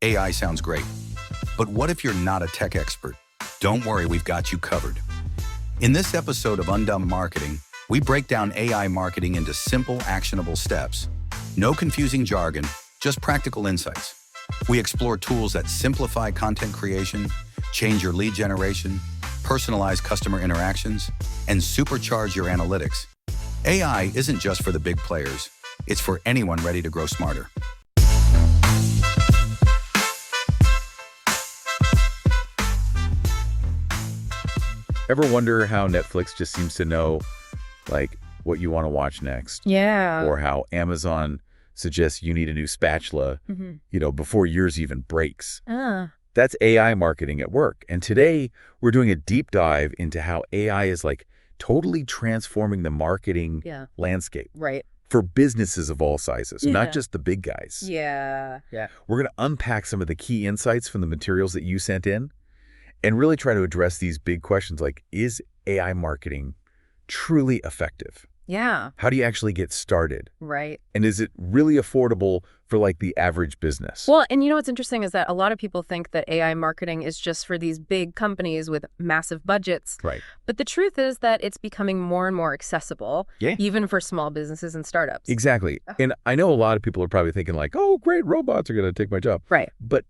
AI sounds great, but what if you're not a tech expert? Don't worry, we've got you covered. In this episode of Undumb Marketing, we break down AI marketing into simple, actionable steps. No confusing jargon, just practical insights. We explore tools that simplify content creation, change your lead generation, personalize customer interactions, and supercharge your analytics. AI isn't just for the big players, it's for anyone ready to grow smarter. Ever wonder how Netflix just seems to know, like, what you want to watch next? Yeah. Or how Amazon suggests you need a new spatula, before yours even breaks. That's AI marketing at work. And today, we're doing a deep dive into how AI is, totally transforming the marketing landscape. Right. For businesses of all sizes, not just the big guys. Yeah. We're going to unpack some of the key insights from the materials that you sent in and really try to address these big questions like, is AI marketing truly effective? Yeah. How do you actually get started? Right. And is it really affordable for the average business? Well, and what's interesting is that a lot of people think that AI marketing is just for these big companies with massive budgets. Right. But the truth is that it's becoming more and more accessible, Yeah. even for small businesses and startups. Exactly. And I know a lot of people are probably thinking oh, great, robots are going to take my job. Right. But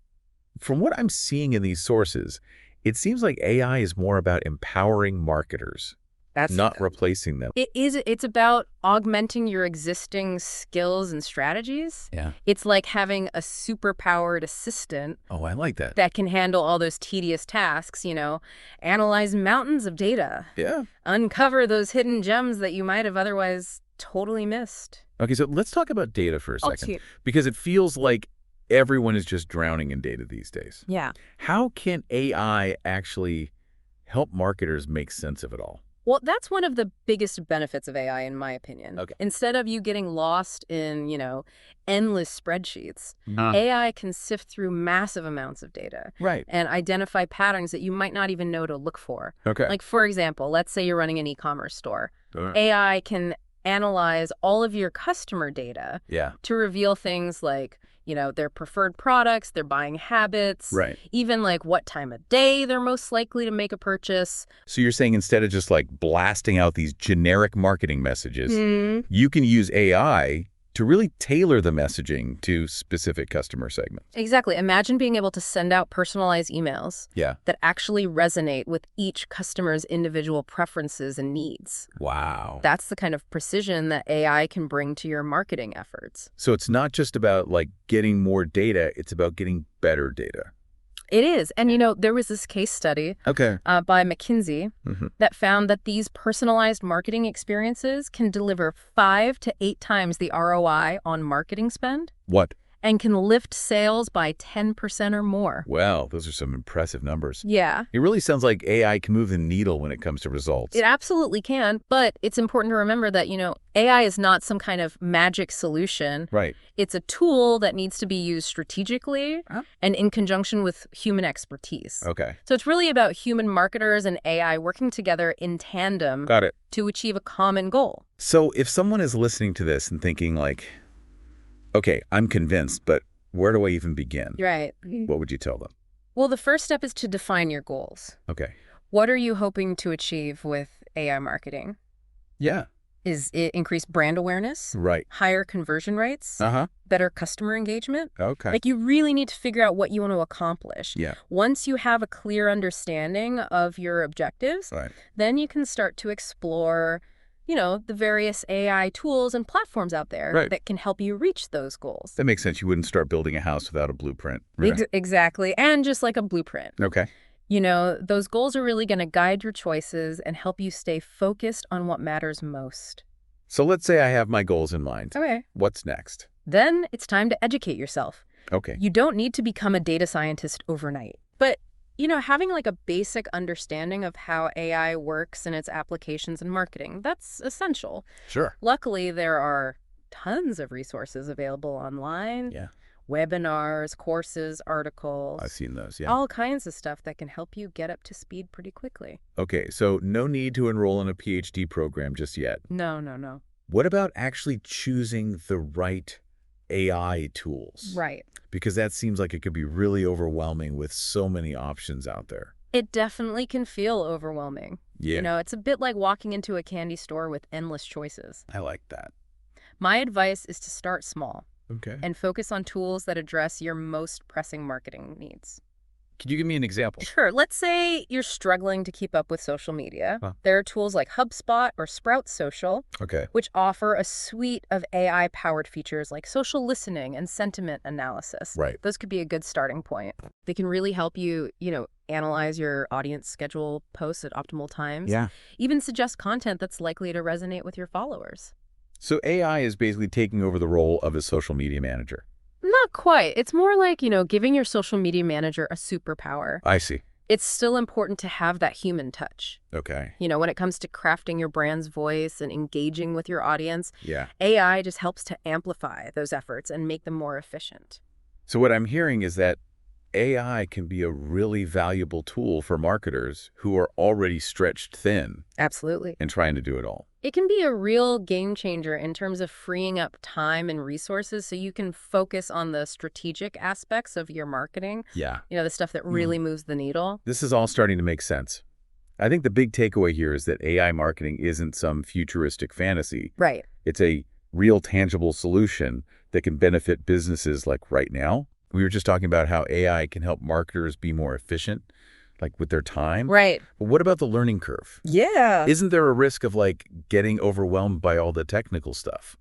from what I'm seeing in these sources, it seems like AI is more about empowering marketers. That's not replacing them. It's about augmenting your existing skills and strategies. Yeah. It's like having a superpowered assistant. Oh, I like that. That can handle all those tedious tasks, analyze mountains of data. Yeah. Uncover those hidden gems that you might have otherwise totally missed. Okay, so let's talk about data for a second. Shoot. Because it feels like everyone is just drowning in data these days. Yeah. How can AI actually help marketers make sense of it all? Well, that's one of the biggest benefits of AI, in my opinion. Okay. Instead of you getting lost in, endless spreadsheets, AI can sift through massive amounts of data. Right. And identify patterns that you might not even know to look for. Okay. Like, for example, let's say you're running an e-commerce store. Sure. AI can analyze all of your customer data to reveal things like, their preferred products, their buying habits, right. Even what time of day they're most likely to make a purchase. So you're saying instead of just blasting out these generic marketing messages, you can use AI to really tailor the messaging to specific customer segments. Exactly. Imagine being able to send out personalized emails that actually resonate with each customer's individual preferences and needs. Wow. That's the kind of precision that AI can bring to your marketing efforts. So it's not just about getting more data, it's about getting better data. It is. And, there was this case study by McKinsey that found that these personalized marketing experiences can deliver 5 to 8 times the ROI on marketing spend. What? And can lift sales by 10% or more. Wow, those are some impressive numbers. Yeah. It really sounds like AI can move the needle when it comes to results. It absolutely can, but it's important to remember that, AI is not some kind of magic solution. Right. It's a tool that needs to be used strategically and in conjunction with human expertise. Okay. So it's really about human marketers and AI working together in tandem Got it. to achieve a common goal. So if someone is listening to this and thinking okay, I'm convinced, but where do I even begin? Right. What would you tell them? Well, the first step is to define your goals. Okay. What are you hoping to achieve with AI marketing? Yeah. Is it increase brand awareness? Right. Higher conversion rates? Better customer engagement? Okay. You really need to figure out what you want to accomplish. Yeah. Once you have a clear understanding of your objectives, then you can start to explore the various AI tools and platforms out there that can help you reach those goals. That makes sense. You wouldn't start building a house without a blueprint. Exactly. And just like a blueprint. Okay. Those goals are really going to guide your choices and help you stay focused on what matters most. So let's say I have my goals in mind. Okay. What's next? Then it's time to educate yourself. Okay. You don't need to become a data scientist overnight. But having a basic understanding of how AI works and its applications in marketing, that's essential. Sure. Luckily, there are tons of resources available online. Yeah. Webinars, courses, articles. I've seen those, yeah. All kinds of stuff that can help you get up to speed pretty quickly. Okay, so no need to enroll in a PhD program just yet. No. What about actually choosing the right AI tools. Right. Because that seems like it could be really overwhelming with so many options out there. It definitely can feel overwhelming. Yeah. It's a bit like walking into a candy store with endless choices. I like that. My advice is to start small. Okay. And focus on tools that address your most pressing marketing needs. Could you give me an example? Sure. Let's say you're struggling to keep up with social media. Huh. There are tools like HubSpot or Sprout Social, Okay. which offer a suite of AI-powered features like social listening and sentiment analysis. Right. Those could be a good starting point. They can really help you, analyze your audience, schedule posts at optimal times. Yeah. Even suggest content that's likely to resonate with your followers. So AI is basically taking over the role of a social media manager. Not quite. It's more like, giving your social media manager a superpower. I see. It's still important to have that human touch. Okay. When it comes to crafting your brand's voice and engaging with your audience, Yeah. AI just helps to amplify those efforts and make them more efficient. So what I'm hearing is that AI can be a really valuable tool for marketers who are already stretched thin Absolutely. and trying to do it all. It can be a real game changer in terms of freeing up time and resources so you can focus on the strategic aspects of your marketing. Yeah. The stuff that really moves the needle. This is all starting to make sense. I think the big takeaway here is that AI marketing isn't some futuristic fantasy. Right. It's a real tangible solution that can benefit businesses like right now. We were just talking about how AI can help marketers be more efficient, like with their time. Right. But what about the learning curve? Yeah. Isn't there a risk of getting overwhelmed by all the technical stuff?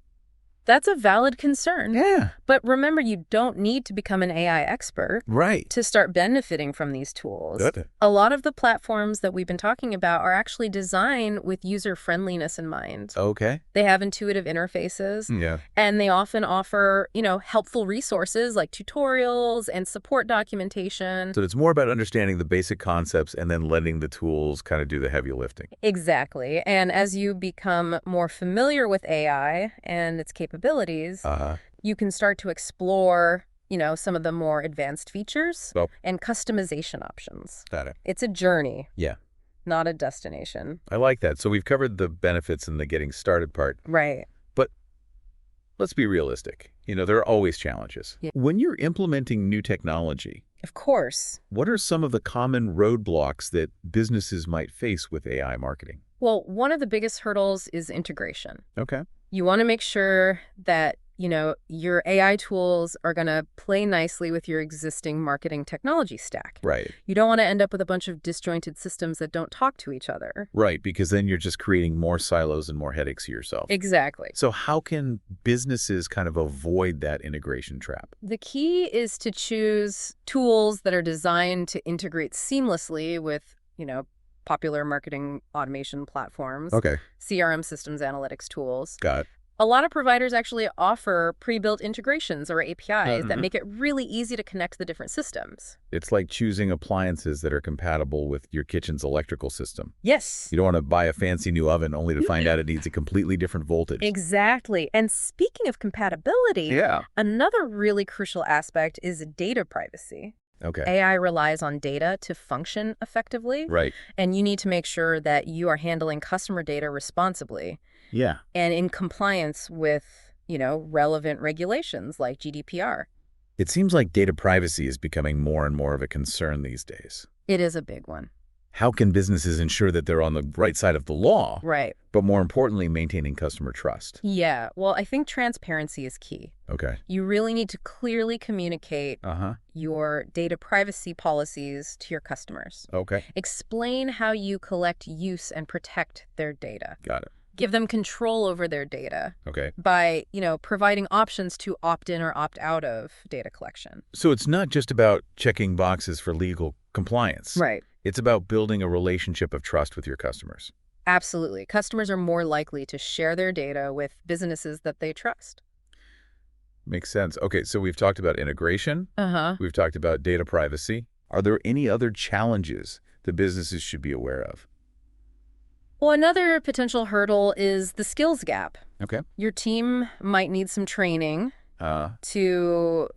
That's a valid concern. Yeah. But remember, you don't need to become an AI expert Right. to start benefiting from these tools. Good. A lot of the platforms that we've been talking about are actually designed with user friendliness in mind. Okay. They have intuitive interfaces. Yeah. And they often offer, helpful resources like tutorials and support documentation. So it's more about understanding the basic concepts and then letting the tools kind of do the heavy lifting. Exactly. And as you become more familiar with AI and its capabilities, you can start to explore, some of the more advanced features and customization options. Got it. It's a journey. Yeah. Not a destination. I like that. So we've covered the benefits and the getting started part. Right. But let's be realistic. There are always challenges. Yeah. When you're implementing new technology, Of course. what are some of the common roadblocks that businesses might face with AI marketing? Well, one of the biggest hurdles is integration. Okay. You want to make sure that, your AI tools are going to play nicely with your existing marketing technology stack. Right. You don't want to end up with a bunch of disjointed systems that don't talk to each other. Right, because then you're just creating more silos and more headaches for yourself. Exactly. So how can businesses kind of avoid that integration trap? The key is to choose tools that are designed to integrate seamlessly with, popular marketing automation platforms, Okay. CRM systems, analytics tools. Got it. A lot of providers actually offer pre-built integrations or APIs that make it really easy to connect the different systems. It's like choosing appliances that are compatible with your kitchen's electrical system. Yes. You don't want to buy a fancy new oven only to find out it needs a completely different voltage. Exactly. And speaking of compatibility, another really crucial aspect is data privacy. Okay. AI relies on data to function effectively. Right. And you need to make sure that you are handling customer data responsibly. Yeah. And in compliance with, relevant regulations like GDPR. It seems like data privacy is becoming more and more of a concern these days. It is a big one. How can businesses ensure that they're on the right side of the law, Right. but more importantly, maintaining customer trust? Yeah. Well, I think transparency is key. Okay. You really need to clearly communicate Uh-huh. your data privacy policies to your customers. Okay. Explain how you collect, use, and protect their data. Got it. Give them control over their data Okay. by, providing options to opt in or opt out of data collection. So it's not just about checking boxes for legal compliance. Right. It's about building a relationship of trust with your customers. Absolutely. Customers are more likely to share their data with businesses that they trust. Makes sense. Okay, so we've talked about integration. Uh-huh. We've talked about data privacy. Are there any other challenges that businesses should be aware of? Well, another potential hurdle is the skills gap. Okay. Your team might need some training to,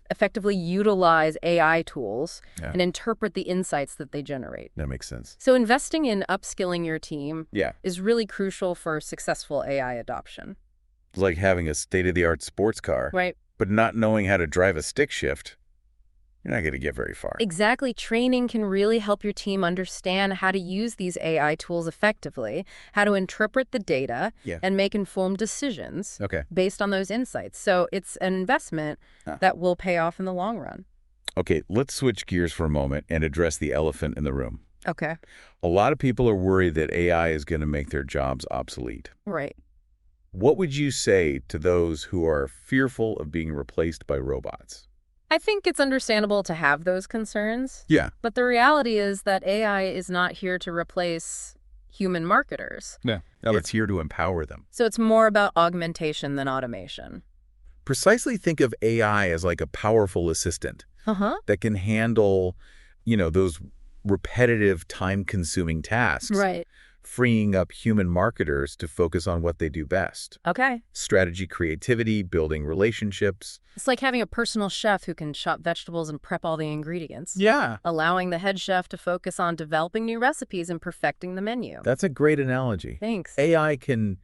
effectively utilize AI tools and interpret the insights that they generate. That makes sense. So investing in upskilling your team Yeah. is really crucial for successful AI adoption. It's like having a state-of-the-art sports car, Right. but not knowing how to drive a stick shift. You're not going to get very far. Exactly. Training can really help your team understand how to use these AI tools effectively, how to interpret the data, and make informed decisions based on those insights. So it's an investment that will pay off in the long run. Okay, let's switch gears for a moment and address the elephant in the room. Okay. A lot of people are worried that AI is going to make their jobs obsolete. Right. What would you say to those who are fearful of being replaced by robots? I think it's understandable to have those concerns. Yeah. But the reality is that AI is not here to replace human marketers. Yeah. No, it's here to empower them. So it's more about augmentation than automation. Precisely think of AI as like a powerful assistant that can handle, those repetitive, time-consuming tasks. Right. Freeing up human marketers to focus on what they do best. Okay. Strategy, creativity, building relationships. It's like having a personal chef who can chop vegetables and prep all the ingredients. Yeah. Allowing the head chef to focus on developing new recipes and perfecting the menu. That's a great analogy. Thanks. AI can,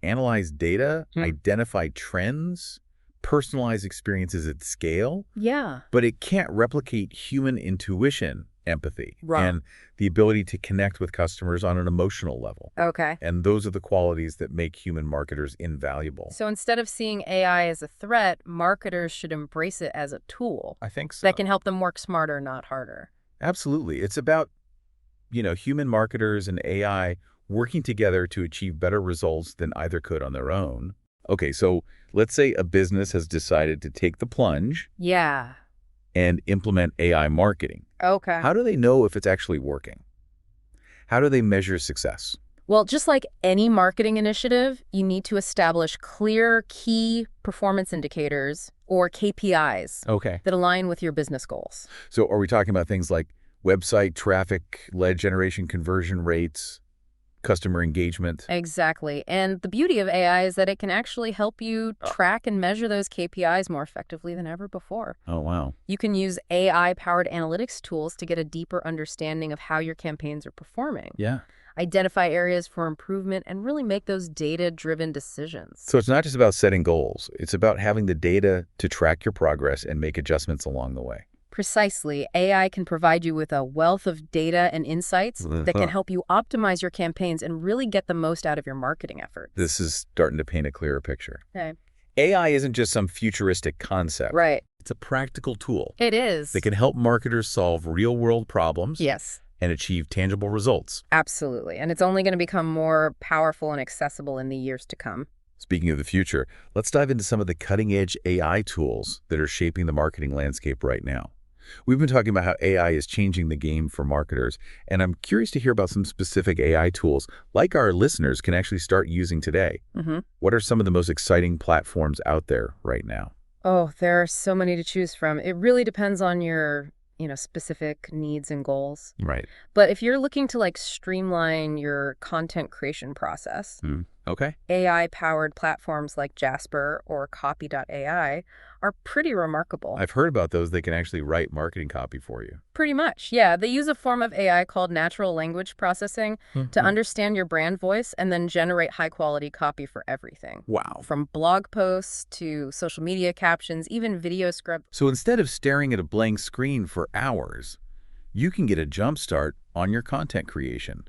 analyze data, identify trends, personalize experiences at scale. Yeah. But it can't replicate human intuition, empathy, Right. and the ability to connect with customers on an emotional level. Okay. And those are the qualities that make human marketers invaluable. So instead of seeing AI as a threat, marketers should embrace it as a tool. I think so. That can help them work smarter, not harder. Absolutely. It's about, human marketers and AI working together to achieve better results than either could on their own. Okay, so let's say a business has decided to take the plunge Yeah. and implement AI marketing. Okay. How do they know if it's actually working? How do they measure success? Well, just like any marketing initiative, you need to establish clear key performance indicators, or KPIs, that align with your business goals. So are we talking about things like website traffic, lead generation conversion rates, customer engagement? Exactly. And the beauty of AI is that it can actually help you track and measure those KPIs more effectively than ever before. Oh, wow. You can use AI-powered analytics tools to get a deeper understanding of how your campaigns are performing. Yeah. Identify areas for improvement and really make those data-driven decisions. So it's not just about setting goals. It's about having the data to track your progress and make adjustments along the way. Precisely. AI can provide you with a wealth of data and insights that can help you optimize your campaigns and really get the most out of your marketing efforts. This is starting to paint a clearer picture. Okay. AI isn't just some futuristic concept. Right. It's a practical tool. It is. That can help marketers solve real-world problems. Yes. And achieve tangible results. Absolutely. And it's only going to become more powerful and accessible in the years to come. Speaking of the future, let's dive into some of the cutting-edge AI tools that are shaping the marketing landscape right now. We've been talking about how AI is changing the game for marketers, and I'm curious to hear about some specific AI tools like our listeners can actually start using today. What are some of the most exciting platforms out there right now? Oh, there are so many to choose from. It really depends on your specific needs and goals. Right. But if you're looking to streamline your content creation process, AI-powered platforms like Jasper or Copy.ai are pretty remarkable. I've heard about those. They can actually write marketing copy for you. Pretty much, yeah. They use a form of AI called natural language processing to understand your brand voice and then generate high-quality copy for everything. Wow. From blog posts to social media captions, even video scripts. So instead of staring at a blank screen for hours, you can get a jump start on your content creation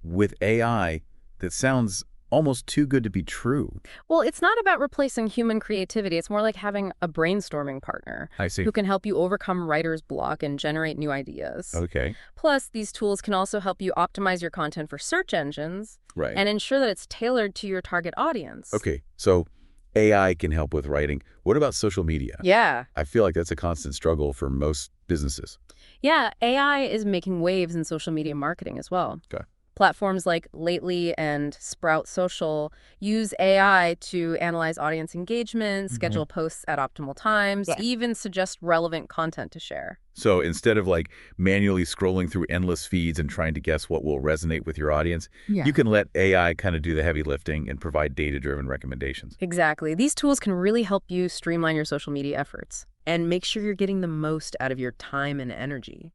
with AI that sounds almost too good to be true. Well, it's not about replacing human creativity. It's more like having a brainstorming partner. I see. Who can help you overcome writer's block and generate new ideas. Okay. Plus, these tools can also help you optimize your content for search engines and ensure that it's tailored to your target audience. Okay, so AI can help with writing. What about social media? Yeah. I feel like that's a constant struggle for most businesses. Yeah, AI is making waves in social media marketing as well. Okay. Platforms like Lately and Sprout Social use AI to analyze audience engagement, schedule posts at optimal times, even suggest relevant content to share. So instead of manually scrolling through endless feeds and trying to guess what will resonate with your audience, you can let AI kind of do the heavy lifting and provide data-driven recommendations. Exactly. These tools can really help you streamline your social media efforts and make sure you're getting the most out of your time and energy.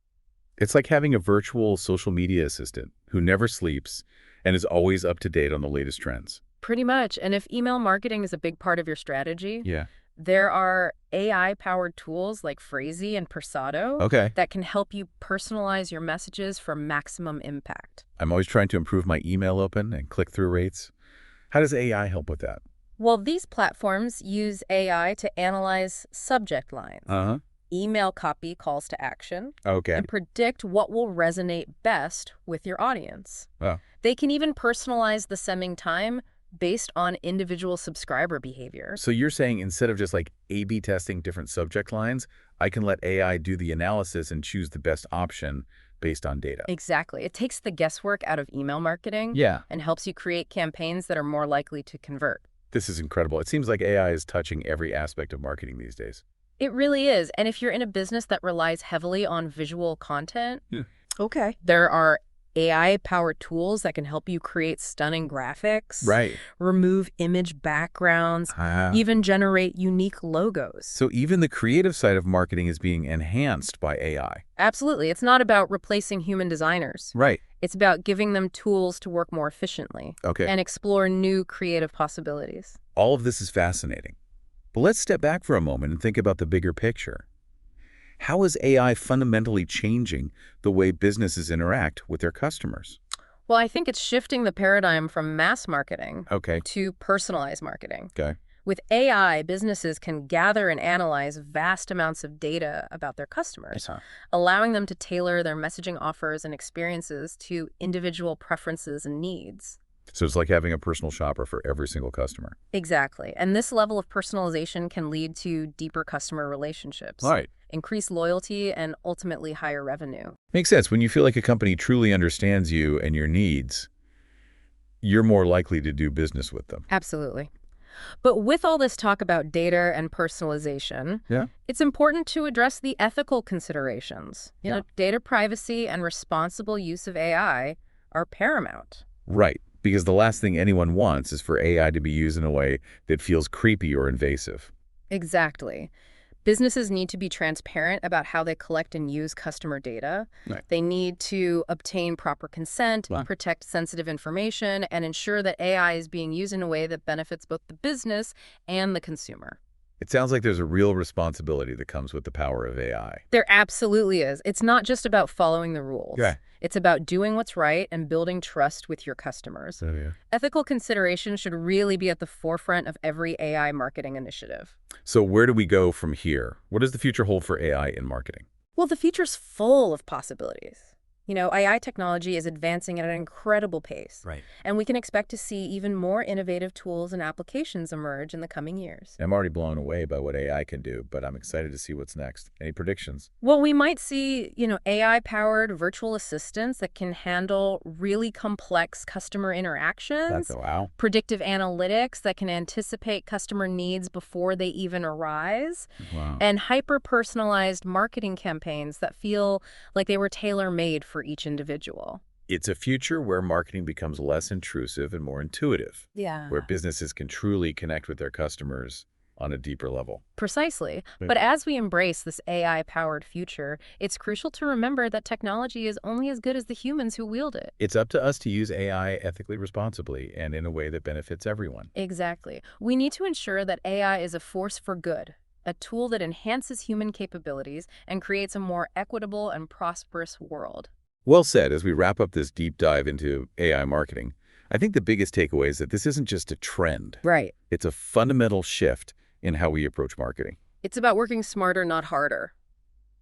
It's like having a virtual social media assistant who never sleeps and is always up to date on the latest trends. Pretty much. And if email marketing is a big part of your strategy, Yeah. there are AI-powered tools like Phrasee and Persado that can help you personalize your messages for maximum impact. I'm always trying to improve my email open and click-through rates. How does AI help with that? Well, these platforms use AI to analyze subject lines, email copy calls to action, and predict what will resonate best with your audience. Wow. They can even personalize the sending time based on individual subscriber behavior. So you're saying instead of just like A/B testing different subject lines, I can let AI do the analysis and choose the best option based on data. Exactly. It takes the guesswork out of email marketing and helps you create campaigns that are more likely to convert. This is incredible. It seems like AI is touching every aspect of marketing these days. It really is. And if you're in a business that relies heavily on visual content, there are AI-powered tools that can help you create stunning graphics, remove image backgrounds, even generate unique logos. So even the creative side of marketing is being enhanced by AI. Absolutely. It's not about replacing human designers. It's about giving them tools to work more efficiently and explore new creative possibilities. All of this is fascinating. But let's step back for a moment and think about the bigger picture. How is AI fundamentally changing the way businesses interact with their customers? Well, I think it's shifting the paradigm from mass marketing to personalized marketing. With AI, businesses can gather and analyze vast amounts of data about their customers, allowing them to tailor their messaging offers and experiences to individual preferences and needs. So it's like having a personal shopper for every single customer. Exactly. And this level of personalization can lead to deeper customer relationships, increased loyalty, and ultimately higher revenue. Makes sense. When you feel like a company truly understands you and your needs, you're more likely to do business with them. Absolutely. But with all this talk about data and personalization, it's important to address the ethical considerations. You know, data privacy and responsible use of AI are paramount. Right. Because the last thing anyone wants is for AI to be used in a way that feels creepy or invasive. Exactly. Businesses need to be transparent about how they collect and use customer data. They need to obtain proper consent, protect sensitive information, and ensure that AI is being used in a way that benefits both the business and the consumer. It sounds like there's a real responsibility that comes with the power of AI. There absolutely is. It's not just about following the rules. It's about doing what's right and building trust with your customers. Ethical consideration should really be at the forefront of every AI marketing initiative. So where do we go from here? What does the future hold for AI in marketing? Well, the future's full of possibilities. You know, AI technology is advancing at an incredible pace. And we can expect to see even more innovative tools and applications emerge in the coming years. I'm already blown away by what AI can do, but I'm excited to see what's next. Any predictions? Well, we might see, AI-powered virtual assistants that can handle really complex customer interactions. Predictive analytics that can anticipate customer needs before they even arise. And hyper-personalized marketing campaigns that feel like they were tailor-made for each individual. It's a future where marketing becomes less intrusive and more intuitive. Where businesses can truly connect with their customers on a deeper level. Precisely. But as we embrace this AI-powered future, it's crucial to remember that technology is only as good as the humans who wield it. It's up to us to use AI ethically, responsibly, and in a way that benefits everyone. Exactly. We need to ensure that AI is a force for good, a tool that enhances human capabilities and creates a more equitable and prosperous world. Well said. As we wrap up this deep dive into AI marketing, I think the biggest takeaway is that this isn't just a trend. It's a fundamental shift in how we approach marketing. It's about working smarter, not harder.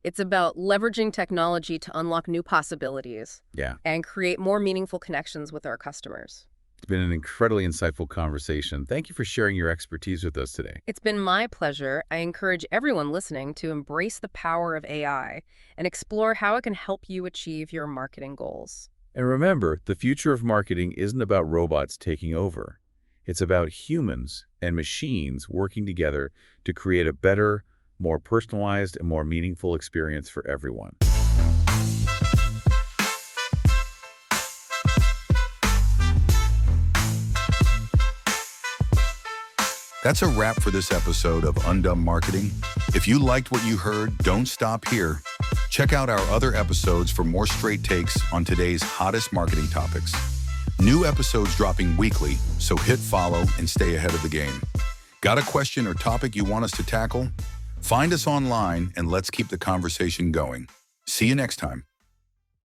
It's about leveraging technology to unlock new possibilities and create more meaningful connections with our customers. It's been an incredibly insightful conversation. Thank you for sharing your expertise with us today. It's been my pleasure. I encourage everyone listening to embrace the power of AI and explore how it can help you achieve your marketing goals. And remember, the future of marketing isn't about robots taking over. It's about humans and machines working together to create a better, more personalized, and more meaningful experience for everyone. That's a wrap for this episode of Undumb Marketing. If you liked what you heard, don't stop here. Check out our other episodes for more straight takes on today's hottest marketing topics. New episodes dropping weekly, so hit follow and stay ahead of the game. Got a question or topic you want us to tackle? Find us online and let's keep the conversation going. See you next time.